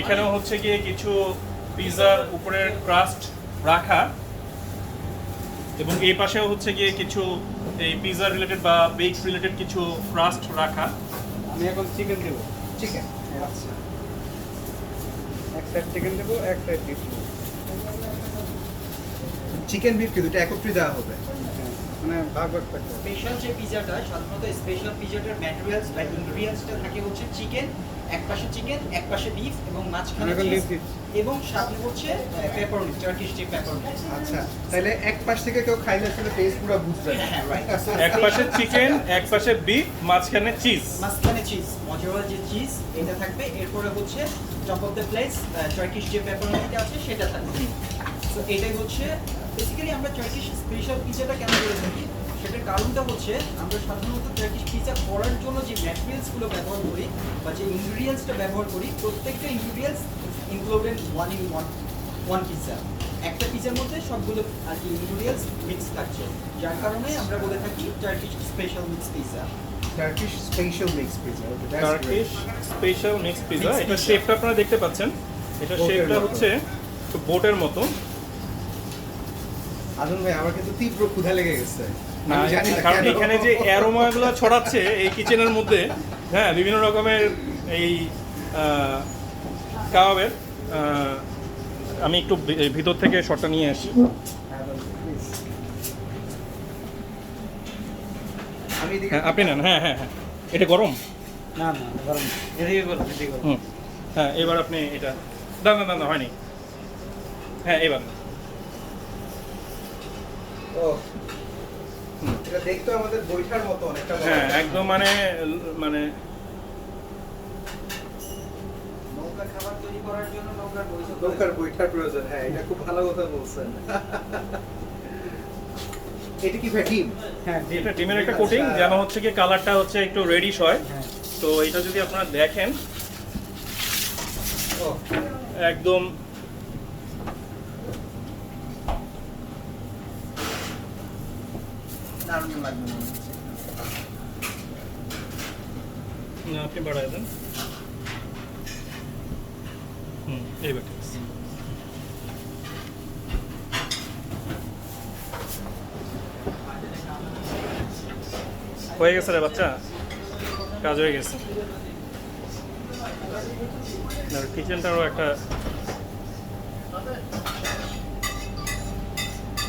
Speaker 1: এখানেও হচ্ছে গিয়ে কিছু পিৎজার উপরের ক্রাস্ট রাখা, এবং এই পাশেও হচ্ছে গিয়ে কিছু এই পিৎজা রিলেটেড বা বেকস রিলেটেড কিছু ক্রাস্ট রাখা।
Speaker 4: আমি এখন চিকেন দেবো,
Speaker 2: চিকেন। আচ্ছা,
Speaker 4: এক সাইড চিকেন দেবো, এক সাইড বিফ দেবো।
Speaker 2: চিকেন বিফ কি দুটো একত্রে দেওয়া হবে?
Speaker 4: মানে ভাগ ভাগ থাকবে।
Speaker 7: স্পেশাল যে পিজাটা, সাধারণত স্পেশাল পিজাটার ম্যাটেরিয়ালস বা ইনগ্রিডিয়েন্টসটা থাকে হচ্ছে চিকেন, একপাশে চিকেন, একপাশে বিফ এবং মাঝখানে
Speaker 4: এখন
Speaker 7: চিজ,
Speaker 4: beef
Speaker 7: এবং সাথে হচ্ছে পেপারনি, টার্কিশ যে পেপারনি।
Speaker 2: আচ্ছা, তাহলে এক পাশ থেকে কেউ খাইলে আসলে টেস্ট পুরো বুঝবে না।
Speaker 7: হ্যাঁ, রাইট।
Speaker 1: এক পাশে চিকেন, এক পাশে বিফ, মাঝখানে চিজ।
Speaker 7: মাঝখানে চিজ, মজার যে চিজ এটা থাকবে। এরপরে হচ্ছে top of the place Turkish যে পেপারনিটা আছে সেটা থাকবে। তো এটাই হচ্ছে বেসিক্যালি আমরা টার্কিশ স্পেশাল পিজাটা কেন করে থাকি, সেটার কারণটা হচ্ছে আমরা সাধারণত টার্কিশ পিজা করার জন্য যে ম্যাটেরিয়ালসগুলো ব্যবহার করি বা যে ইনগ্রিডিয়েন্টসটা ব্যবহার করি, প্রত্যেকটা ইনগ্রিডিয়েন্টস ইনক্লুডেড ওয়ান পিজা। একটা পিজার মধ্যে সবগুলো আর কি ইনগ্রিডিয়েন্টস মিক্স থাকছে, যার কারণে আমরা বলে থাকি Turkish special mix pizza.
Speaker 2: Turkish special mix pizza. Okay, that's
Speaker 1: Turkish special mix pizza.
Speaker 7: Mixed
Speaker 1: এটা
Speaker 7: pizza।
Speaker 1: শেপটা আপনারা দেখতে পাচ্ছেন, এটা
Speaker 2: Boat-এর
Speaker 1: শেপটা
Speaker 2: মতো।
Speaker 1: হচ্ছে একটু বোটের মতো।
Speaker 2: আদম ভাই, আমার কিন্তু তীব্র ক্ষুধা লেগে গেছে।
Speaker 1: না,
Speaker 2: আমি জানি না
Speaker 1: কারণ
Speaker 2: কেন।
Speaker 1: এখানে যে অ্যারোমাগুলো ছড়াচ্ছে এই কিচেনের মধ্যে, হ্যাঁ বিভিন্ন রকমের এই কাবাবের, আমি একটু ভিতর থেকে শটটা নিয়ে আসি।
Speaker 2: আমি এদিকে
Speaker 1: হ্যাঁ আপনি নেন। হ্যাঁ হ্যাঁ হ্যাঁ, এটা গরম।
Speaker 4: না না গরম, এদিকে গরম, এদিকে গরম।
Speaker 1: হুম, হ্যাঁ এবার আপনি এটা দাম দাম দাম হয়নি। হ্যাঁ এবার
Speaker 2: ও, এটা দেখতে আমাদের বৈঠার মতো অনেকটা।
Speaker 1: হ্যাঁ একদম মানে মানে
Speaker 7: নৌকা খাবার তৈরি করার জন্য নৌকার
Speaker 2: নৌকার বৈঠার প্রয়োজন। হ্যাঁ, এটা খুব ভালো কথা বলছেন। এটা কি ভাই ডিম?
Speaker 5: হ্যাঁ
Speaker 1: এটা ডিমের একটা কোটিং যেন হচ্ছে কি কালারটা হচ্ছে একটু রেডিশ হয়। তো এটা যদি আপনারা দেখেন একদম
Speaker 7: দারুণ লাগবে মনে হচ্ছে।
Speaker 1: না, আপনি বাড়ায় দেন। এইবার ঠিক আছে। হয়ে গেছে রে বাচ্চা, কাজ হয়ে গেছে। কিচেনটারও একটা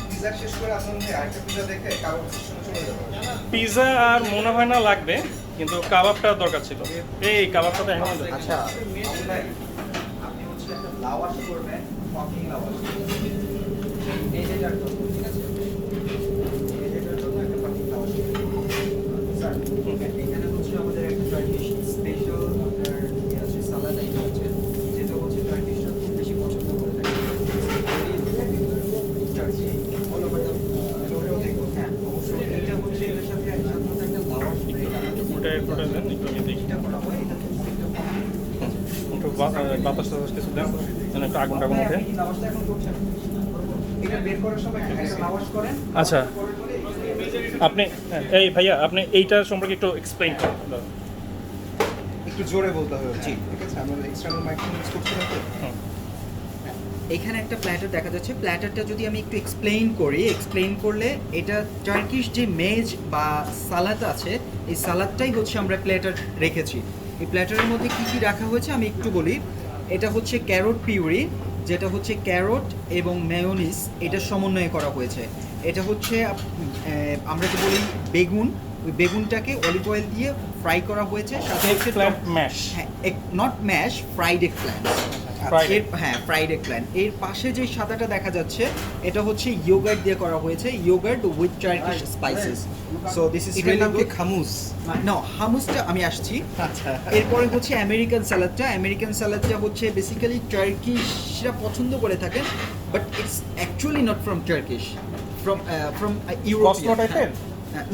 Speaker 2: পিজা শেষ করে আসুন ভাই, আরেকটা পিজা দেখে কাবাব সেকশনে চলে যাবো।
Speaker 1: পিৎজা আর মনে হয় না লাগবে, কিন্তু কাবাবটা দরকার ছিল। এই কাবাবটা তো এখন
Speaker 7: আচ্ছা আপনি হচ্ছে একটা লাওয়াশ করবেন, পাকিং লাওয়াশ। এই যে যার জন্য, ঠিক আছে? এই যে যার জন্য একটা পাকিং লাওয়াশ। স্যার, এখানে হচ্ছে আমাদের একটা টার্কিশ স্পেশাল আপনার ইয়ে আছে, সালাদ আইটেম আছে, যেটা হচ্ছে টার্কিশরা খুব বেশি পছন্দ করে থাকে। টার্কি অল ওভার দ্য হ্যাঁ, অবশ্যই এটা হচ্ছে এর সাথে সাধারণত একটা লাওয়াশ ব্রেড
Speaker 1: ওটা একটু দেন, একটু আমি দেখি।
Speaker 7: এটা করা হয়, এটা হচ্ছে একটা
Speaker 1: একটু বাতাস টাতাস কিছু দেন, যেন একটু আগুন টাগুন ওঠে।
Speaker 7: আপনি লাওয়াশটা এখন করছেন। এটা বের করার সময় একটা লাওয়াশ করেন।
Speaker 1: আচ্ছা, আপনি এই ভাইয়া আপনি এইটা সম্পর্কে একটু এক্সপ্লেইন করুন।
Speaker 2: একটু জোরে বলতে হবে। জি, ঠিক আছে। আমরা এক্সটার্নাল মাইক্রোফোন ইউজ করছি না তো।
Speaker 7: এখানে একটা প্ল্যাটার দেখা যাচ্ছে। প্ল্যাটারটা যদি আমি একটু এক্সপ্লেইন করলে, এটা টার্কিশ যে মেজ বা সালাদ আছে, এই সালাদটাই হচ্ছে আমরা প্ল্যাটার রেখেছি। এই প্ল্যাটারের মধ্যে কী কী রাখা হয়েছে আমি একটু বলি। এটা হচ্ছে ক্যারট পিউরি, যেটা হচ্ছে ক্যারট এবং মেয়োনিজ, এটা সমন্বয় করা হয়েছে। এটা হচ্ছে আমরা যে বলি বেগুন, ওই বেগুনটাকে অলিভ অয়েল দিয়ে ফ্রাই করা হয়েছে। সাথে হচ্ছে
Speaker 1: ম্যাশ,
Speaker 7: হ্যাঁ, not mash, fried egg plant. হ্যাঁ, ফ্রাইড এগ প্ল্যান্ট। এর পাশে যে সাদাটা দেখা যাচ্ছে, এটা হচ্ছে ইয়োগার্ট দিয়ে করা হয়েছে, yogurt with Turkish spices. So this is
Speaker 2: এটার নাম কি খামুস?
Speaker 7: নো, হামুসটা আমি আসছি।
Speaker 2: আচ্ছা।
Speaker 7: এরপরে হচ্ছে আমেরিকান স্যালাডটা হচ্ছে বেসিক্যালি টার্কিশরা পছন্দ করে থাকেন, but it's actually not from Turkish, from European.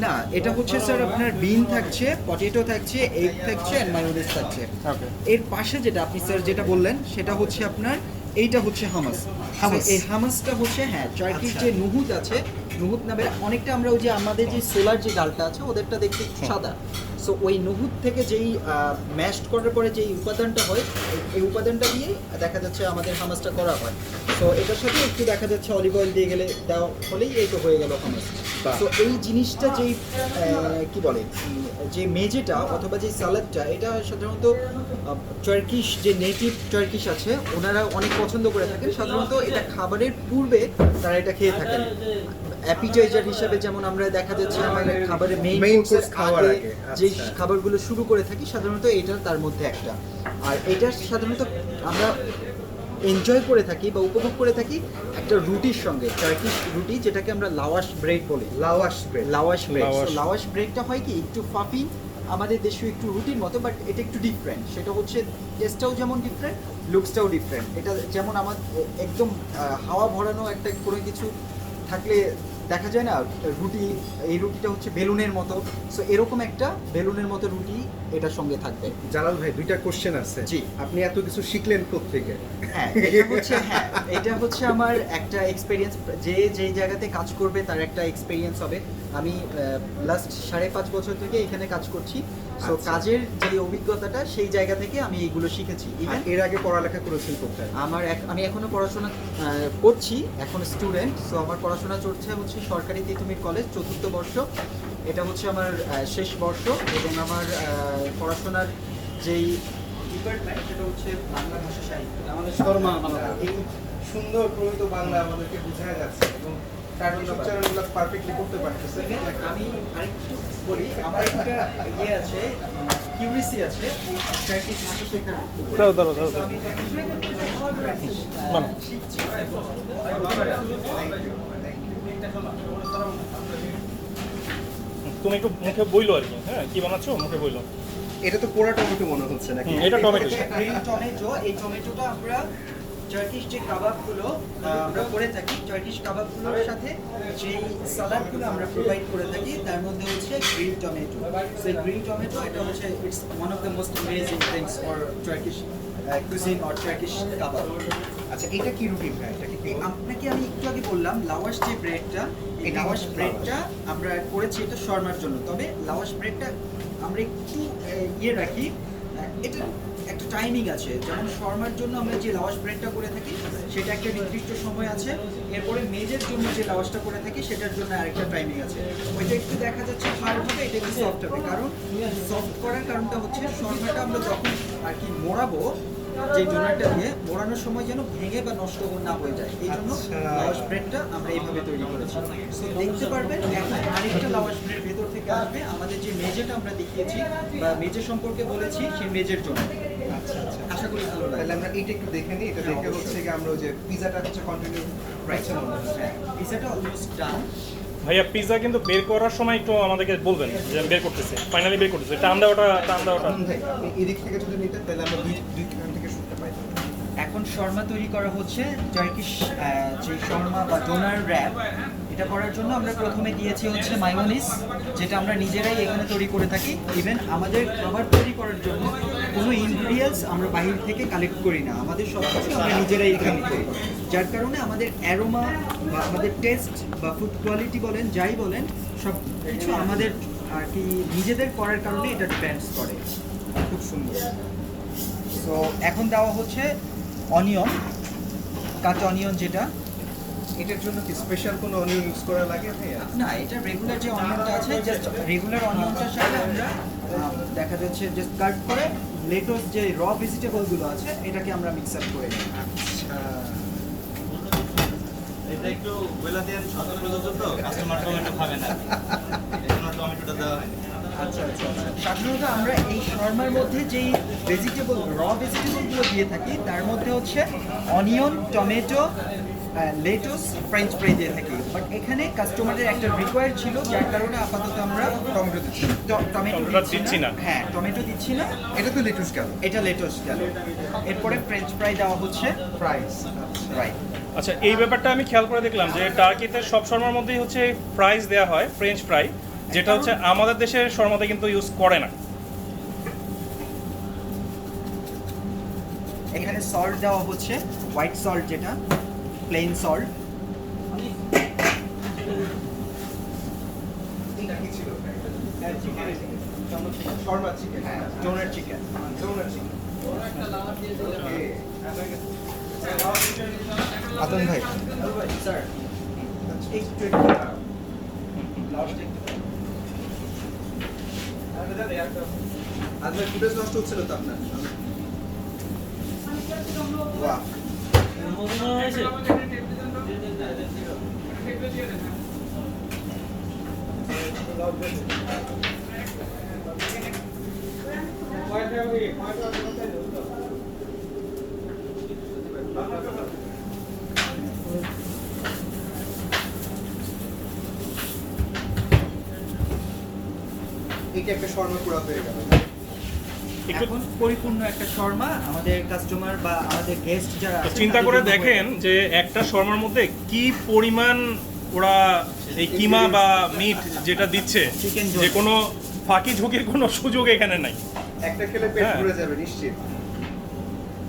Speaker 7: না, এটা হচ্ছে স্যার আপনার বিন থাকছে, পটেটো থাকছে, এগ থাকছে এন্ড মায়োনিজ থাকছে। এর পাশে যেটা আপনি স্যার যেটা বললেন, সেটা হচ্ছে আপনার এইটা হচ্ছে হামাস। এই হামাসটা হচ্ছে হ্যাঁ টার্কির যে নুহুদ আছে, নুহুদ নামে অনেকটা আমরা ওই যে আমাদের যে সোলার যে ডালটা আছে ওদেরটা দেখতে একটু সাদা। সো ওই নুহুদ থেকে যেই ম্যাশড করার পরে যেই উপাদানটা হয়, এই উপাদানটা দিয়ে দেখা যাচ্ছে আমাদের হামাসটা করা হয়। সো এটার সাথে একটু দেখা যাচ্ছে অলিভ অয়েল দিয়ে গেলে দেওয়া হলেই এই তো হয়ে গেল হামাস। সো এই জিনিসটা যেই কি বলে যে মেজেটা অথবা যে সালাদটা, এটা সাধারণত টার্কিশ যে নেটিভ টার্কিশ আছে ওনারা অনেক পছন্দ করে থাকেন। সাধারণত এটা খাবারের পূর্বে তারা এটা খেয়ে থাকেন অ্যাপিটাইজার হিসেবে। যেমন আমরা দেখা যাচ্ছে আমাদের খাবারের মেইন কোর্স খাওয়ার আগে যে খাবারগুলো শুরু করে থাকি, সাধারণত এটা তার মধ্যে একটা। আর এটা সাধারণত আমরা এনজয় করে থাকি বা উপভোগ করে থাকি একটা রুটির সঙ্গে, টার্কিশ রুটি, যেটাকে আমরা লাওয়াশ ব্রেড বলি। লাওয়াশ ব্রেড। লাওয়াশ ব্রেডটা হয় কি একটু ফাফি, আমাদের দেশীয় একটু রুটির মতো, বাট এটা একটু ডিফারেন্ট। সেটা হচ্ছে টেস্টটাও যেমন ডিফারেন্ট, লুকসটাও ডিফারেন্ট। এটা যেমন আমার একদম হাওয়া ভরানো একটা কোনো কিছু থাকলে দেখা যায় না রুটি, এই রুটিটা হচ্ছে বেলুনের মতো। সো এরকম একটা বেলুনের মতো রুটি এটার সঙ্গে থাকবে।
Speaker 2: জালাল ভাই, দুইটা কোশ্চেন আছে।
Speaker 7: জি।
Speaker 2: আপনি এত কিছু শিখলেন কোত্থেকে?
Speaker 7: হ্যাঁ, এটা হচ্ছে আমার একটা এক্সপেরিয়েন্স। যেই জায়গাতে কাজ করবে তার একটা এক্সপেরিয়েন্স হবে। আমি লাস্ট 5.5 বছর থেকে এখানে কাজ করছি। সো কাজের যে অভিজ্ঞতাটা, সেই জায়গা থেকে আমি এইগুলো শিখেছি।
Speaker 2: আর এর আগে পড়ালেখা করেছেন কোথায়?
Speaker 7: আমি এখনো পড়াশোনা করছি, এখন স্টুডেন্ট। সো আমার পড়াশোনা চলছে হচ্ছে সরকারি তিতুমির কলেজ, 4র্থ বর্ষ। এটা হচ্ছে আমার শেষ বর্ষ, এবং আমার পড়াশোনার যেই ডিপার্টমেন্ট সেটা হচ্ছে বাংলা ভাষা সাহিত্য। আমাদের
Speaker 2: এই সুন্দর প্রমিত বাংলা আমাদেরকে বোঝা যাচ্ছে এবং তার উচ্চারণগুলো পারফেক্টলি করতে পারতেছে।
Speaker 7: আমি আরেকটু বলি, আমার একটা ইয়ে আছে, কিউরিসি আছে টার্কিশ ভাষা শেখার। আমি শিখছি।
Speaker 1: তুমি একটু মুখে বইলো আর কি। হ্যাঁ, কি বানাচ্ছো মুখে বইলো।
Speaker 2: এটা তো পোড়া টমেটো মনে হচ্ছে নাকি?
Speaker 1: এটা টমেটো।
Speaker 7: এই টমেটোটা আমরা টার্কিশ যে কাবাবগুলো আমরা করে থাকি, টার্কিশ কাবাবগুলোর সাথে যেই সালাডগুলো আমরা প্রোভাইড করে থাকি তার মধ্যে হচ্ছে grill tomato. So grill tomato এটা হচ্ছে it's one of the most amazing things for Turkish cuisine or Turkish kebab.
Speaker 2: আচ্ছা, এটা কি রুটি ভাই? এটা কি
Speaker 7: আপনাকে আমি একটু আগে বললাম লাওয়াশ যে ব্রেডটা, এই লাওয়াশ ব্রেডটা আমরা করেছি এটা শর্মার জন্য। তবে লাওয়াশ ব্রেডটা আমরা একটু ইয়ে রাখি, এটা একটা টাইমিং আছে। যেমন শর্মার জন্য আমরা যে লাওয়াশ ব্রেডটা করে থাকি সেটা একটা নির্দিষ্ট সময় আছে, এরপরে মেজের জন্য যে লাওয়াশটা করে থাকি সেটার জন্য আরেকটা টাইমিং আছে। ওইটা একটু দেখা যাচ্ছে হার্ড হবে, এটা একটু সফট হবে। কারণ সফট করার কারণটা হচ্ছে শর্মাটা আমরা যখন আর কি মোড়াবো, যে ডোনারটা দিয়ে মোড়ানোর সময় যেন ভেঙে বা নষ্ট না হয়ে যায়, এই জন্য লাওয়াশ ব্রেডটা আমরা এইভাবে তৈরি করেছি। সো দেখতে পারবেন এখন আরেকটা লাওয়াশ ব্রেড ভেতর থেকে আসবে আমাদের যে মেজেটা আমরা দেখিয়েছি বা মেজে সম্পর্কে বলেছি সেই মেজের জন্য।
Speaker 2: আচ্ছা আচ্ছা,
Speaker 7: আশা করি ভালো লাগে।
Speaker 2: তাহলে আমরা এটা একটু দেখে নিই। এটা দেখে হচ্ছে কি আমরা ওই যে পিজাটা হচ্ছে কন্টিনিউ রাইট
Speaker 7: পিজাটা অলমোস্ট ডান।
Speaker 1: ভাইয়া পিৎজা কিন্তু বের করার সময় একটু আমাদেরকে বলবেন যে আমি বের করতেছি, ফাইনালি বের করতেছি, টান দেওয়াটা
Speaker 2: ভাই আপনি এদিক থেকে যদি নিতেন তাহলে আমরা দুই খান থেকে শুনতে পাই।
Speaker 7: এখন শর্মা তৈরি করা হচ্ছে টার্কিশ যে শর্মা বা ডোনার র্যাপ। এটা করার জন্য আমরা প্রথমে দিয়েছি হচ্ছে মায়োনিজ, যেটা আমরা নিজেরাই এখানে তৈরি করে থাকি। ইভেন আমাদের খাবার তৈরি করার জন্য কোনো ইনগ্রিডিয়েন্টস আমরা বাইরে থেকে কালেক্ট করি না, আমাদের সব কিছু আমরা নিজেরাই এখানে করি। যার কারণে আমাদের অ্যারোমা বা আমাদের টেস্ট বা ফুড কোয়ালিটি বলেন যাই বলেন সব কিছু আমাদের আর কি নিজেদের করার কারণে এটা ডিপেন্ডস করে।
Speaker 2: খুব সুন্দর।
Speaker 7: তো এখন দেওয়া হচ্ছে অনিয়ন, কাঁচা অনিয়ন যেটা।
Speaker 2: এটার জন্য কি স্পেশাল কোনো অনিয়ন ইউজ করা লাগে ভাইয়া?
Speaker 7: না, এটা রেগুলার যে অনিয়নটা আছে, জাস্ট রেগুলার অনিয়নটার সাথে আমরা দেখা যাচ্ছে জাস্ট কাট করে লেটস যে র ভেজিটেবলগুলো আছে এটাকে আমরা মিক্স আপ করে নিই।
Speaker 2: আচ্ছা,
Speaker 10: এটা একটু বেলা দেন সকাল পর্যন্ত তো কাস্টমার টমেটো খাবে না, এজন্য টমেটোটা দেওয়া হয়।
Speaker 7: আচ্ছা আচ্ছা আচ্ছা। সাধারণত আমরা এই শর্মার মধ্যে যেই ভেজিটেবল ভেজিটেবলগুলো দিয়ে থাকি তার মধ্যে হচ্ছে onion, tomato, lettuce, French fry দিয়ে থাকি। বাট এখানে কাস্টমারের একটা রিকোয়ার্ড ছিল যার কারণে আপাতত আমরা
Speaker 2: টমেটো দিচ্ছি।
Speaker 7: টমেটো
Speaker 1: দিচ্ছি না।
Speaker 7: হ্যাঁ, টমেটো দিচ্ছি না।
Speaker 2: এটা তো লেটুস গেল,
Speaker 7: এটা লেটুস গেল। এরপরে ফ্রেঞ্চ ফ্রাই দেওয়া হচ্ছে,
Speaker 2: ফ্রাইস।
Speaker 7: রাইট।
Speaker 1: আচ্ছা, এই ব্যাপারটা আমি খেয়াল করে দেখলাম যে টার্কিতে সব শর্মার মধ্যেই হচ্ছে ফ্রাইস দেওয়া হয়, ফ্রেঞ্চ ফ্রাই, যেটা হচ্ছে আমাদের দেশের শর্মাতে কিন্তু ইউজ করে না।
Speaker 7: এখানে সল্ট দেওয়া হচ্ছে, হোয়াইট সল্ট যেটা প্লেন সল্ট।
Speaker 2: এটা কি ছিল? Shawarma chicken,
Speaker 7: doner chicken.
Speaker 2: Doner chicken. আতন ভাই,
Speaker 7: স্যার
Speaker 2: একটু আপনার ফুটেজ নষ্ট হচ্ছিল তো আপনার? বাহ, এটা একটা শর্মা পুরা হয়ে গেল।
Speaker 7: এখন পরিপূর্ণ একটা শর্মা আমাদের কাস্টমার বা আমাদের গেস্ট যারা আছে
Speaker 1: চিন্তা
Speaker 7: তাদের
Speaker 1: করে
Speaker 7: জন্য
Speaker 1: দেখেন যে একটা শর্মার মধ্যে কি পরিমাণ ওরা এই কিমা বা মিট যেটা দিচ্ছে,
Speaker 7: Chicken
Speaker 1: যে কোনো ফাঁকি ঝুঁকির কোনো সুযোগ এখানে নাই।
Speaker 2: একটা খেলে পেট
Speaker 1: হ্যাঁ।
Speaker 2: ভরে যাবে নিশ্চিত।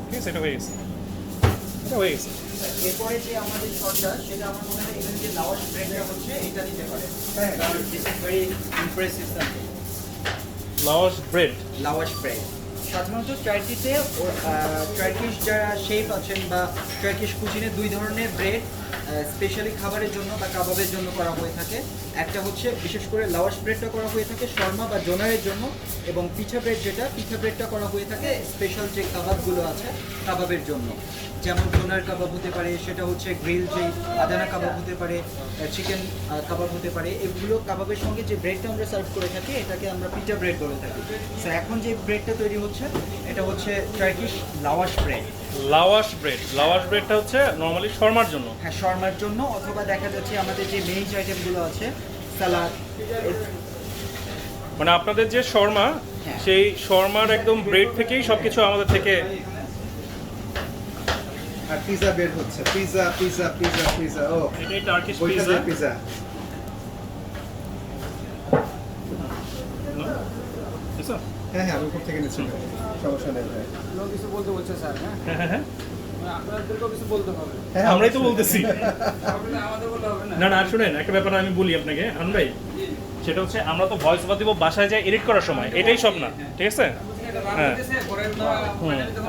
Speaker 1: ঠিক আছে, এটা হয়ে গেছে, এটা হয়ে গেছে।
Speaker 7: এরপরে যে আমাদের শর্টটা সেটা আমার মনে হয় এখানে যে লাওয়াশ ব্রেডটা হচ্ছে এটা দিতে পারে।
Speaker 2: হ্যাঁ।
Speaker 7: কারণ this is very impressive something.
Speaker 1: Lavash bread.
Speaker 7: Lavash bread সাধারণত টার্কিতে টার্কিশ যারা শেফ আছেন বা টার্কিশ কুজিনে দুই ধরনের ব্রেড স্পেশালি খাবারের জন্য বা কাবাবের জন্য করা হয়ে থাকে। একটা হচ্ছে বিশেষ করে লাওয়াশ ব্রেডটা করা হয়ে থাকে শর্মা বা ডোনারের জন্য, এবং পিঠা ব্রেড যেটা পিঠা ব্রেডটা করা হয়ে থাকে স্পেশাল যে কাবাবগুলো আছে কাবাবের জন্য। যেমন ডোনার কাবাব হতে পারে, সেটা হচ্ছে গ্রিল যে আদানা কাবাব হতে পারে, চিকেন কাবাব হতে পারে। এগুলো কাবাবের সঙ্গে যে ব্রেডটা আমরা সার্ভ করে থাকি এটাকে আমরা পিঠা ব্রেড বলে থাকি। সো এখন যে ব্রেডটা তৈরি হচ্ছে এটা হচ্ছে টার্কিশ লাওয়াশ ব্রেড।
Speaker 1: লাওয়াশ ব্রেড, লাওয়াশ ব্রেডটা হচ্ছে নর্মালি শর্মার জন্য।
Speaker 7: হ্যাঁ, শর্মার জন্য, অথবা দেখা যাচ্ছে আমাদের যে মেইন আইটেমগুলো আছে সালাদ।
Speaker 1: মানে আপনাদের যে শর্মা,
Speaker 7: হ্যাঁ।
Speaker 1: সেই শর্মার একদম ব্রেড থেকেই সবকিছু আমাদের থেকে
Speaker 2: আর পিজা বের হচ্ছে, পিজা পিজা পিজা পিজা, ও
Speaker 1: এটাই টার্কিশ
Speaker 2: ওইটা
Speaker 1: পিৎজা।
Speaker 2: পিজা।
Speaker 1: বুঝছো?
Speaker 2: হ্যাঁ হ্যাঁ, আমি উপর থেকে নিচ্ছি, সমস্যা নেই ভাই।
Speaker 4: আপনারাও কিছু বলতে বলছে স্যার, হ্যাঁ
Speaker 1: হ্যাঁ হ্যাঁ হ্যাঁ,
Speaker 4: আপনাদেরকেও কিছু বলতে হবে।
Speaker 2: হ্যাঁ,
Speaker 1: আমরাই তো বলতেছি।
Speaker 4: আপনাদের আমাদের বলতে হবে না।
Speaker 1: না না, আর শুনেন একটা ব্যাপার আমি বলি আপনাকে হারুন ভাই, সেটা হচ্ছে আমরা তো ভয়েস ওভার দিব বাসায় যায় এডিট করার সময়, এটাই সব না, ঠিক আছে?
Speaker 4: এটা রান
Speaker 1: হ্যাঁ।
Speaker 4: হইতেছে, পরে তো ফাইনালি